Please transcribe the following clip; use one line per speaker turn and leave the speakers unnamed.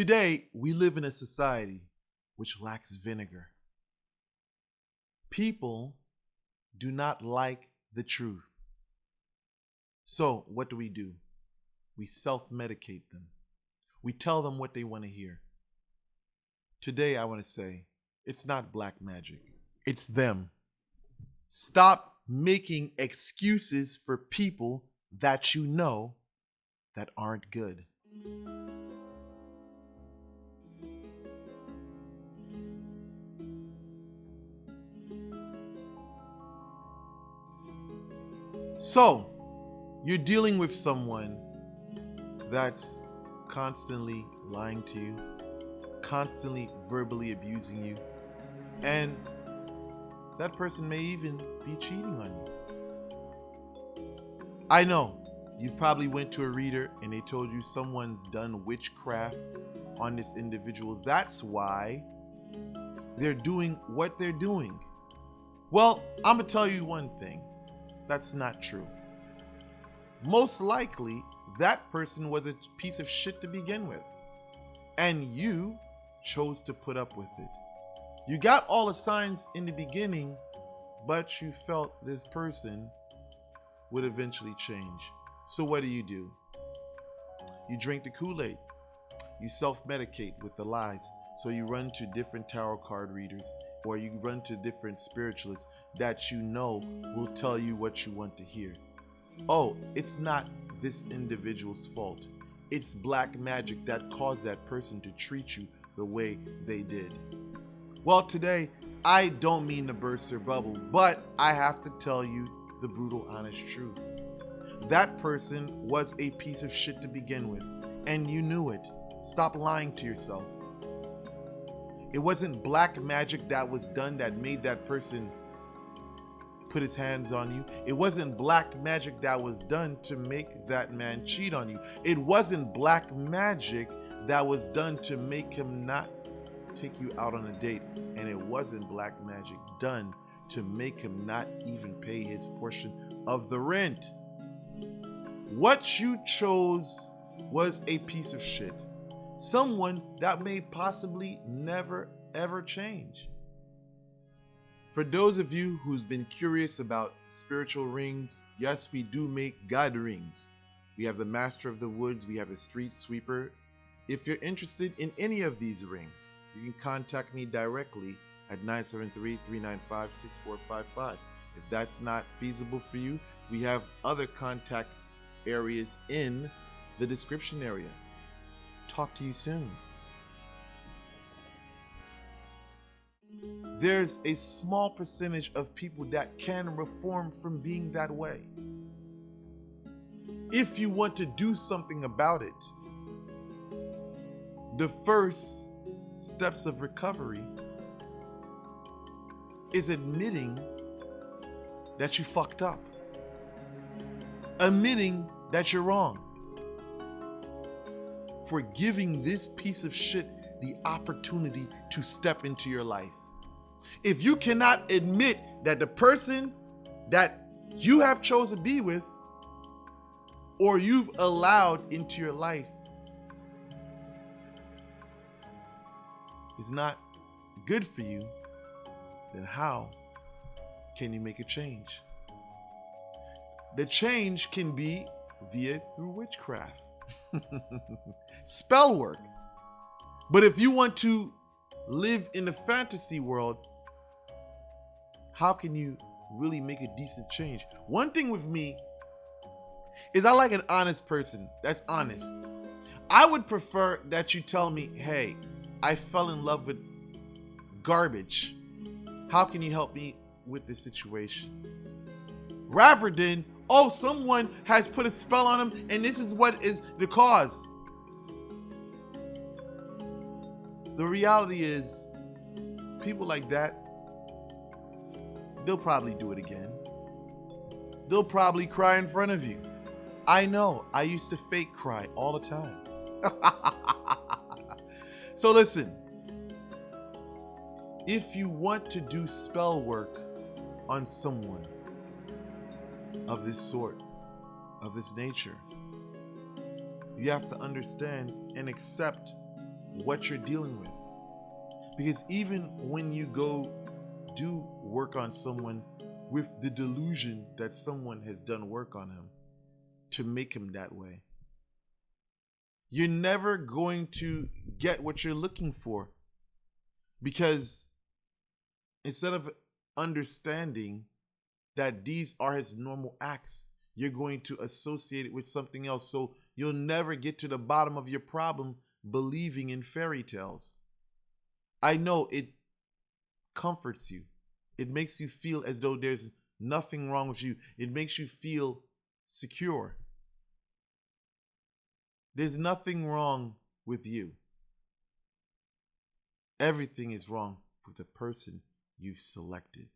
Today, we live in a society which lacks vinegar. People do not like the truth. So, what do? We self-medicate them. We tell them what they want to hear. Today, I want to say, it's not black magic. It's them. Stop making excuses for people that you know that aren't good. So, you're dealing with someone that's constantly lying to you, constantly verbally abusing you, and that person may even be cheating on you. I know, you've probably went to a reader and they told you someone's done witchcraft on this individual. That's why they're doing what they're doing. Well, I'm gonna tell you one thing. That's not true. Most likely, that person was a piece of shit to begin with, and you chose to put up with it. You got all the signs in the beginning, but you felt this person would eventually change. So what do? You drink the Kool-Aid. You self-medicate with the lies. So you run to different tarot card readers, or you run to different spiritualists that you know will tell you what you want to hear. Oh, it's not this individual's fault. It's black magic that caused that person to treat you the way they did. Well, today, I don't mean to burst your bubble, but I have to tell you the brutal, honest truth. That person was a piece of shit to begin with, and you knew it. Stop lying to yourself. It wasn't black magic that was done that made that person put his hands on you. It wasn't black magic that was done to make that man cheat on you. It wasn't black magic that was done to make him not take you out on a date. And it wasn't black magic done to make him not even pay his portion of the rent. What you chose was a piece of shit. Someone that may possibly never ever change. For those of you who's been curious about spiritual rings, yes, we do make God rings. We have the Master of the Woods, we have a Street Sweeper. If you're interested in any of these rings, you can contact me directly at 973-395-6455. If that's not feasible for you, we have other contact areas in the description area. Talk to you soon. There's a small percentage of people that can reform from being that way. If you want to do something about it, the first steps of recovery is admitting that you fucked up. Admitting that you're wrong. For giving this piece of shit the opportunity to step into your life. If you cannot admit that the person that you have chosen to be with or you've allowed into your life is not good for you, then how can you make a change? The change can be through witchcraft. Spell work. But if you want to live in the fantasy world, how can you really make a decent change? One thing with me is I like an honest person that's honest. I would prefer that you tell me, hey, I fell in love with garbage. How can you help me with this situation? Rather than, oh, someone has put a spell on him and this is what is the cause. The reality is, people like that, they'll probably do it again. They'll probably cry in front of you. I know, I used to fake cry all the time. So listen, if you want to do spell work on someone of this sort, of this nature, you have to understand and accept what you're dealing with. Because even when you go do work on someone with the delusion that someone has done work on him to make him that way, you're never going to get what you're looking for. Because instead of understanding that these are his normal acts, you're going to associate it with something else. So you'll never get to the bottom of your problem believing in fairy tales. I know it comforts you. It makes you feel as though there's nothing wrong with you. It makes you feel secure. There's nothing wrong with you. Everything is wrong with the person you've selected.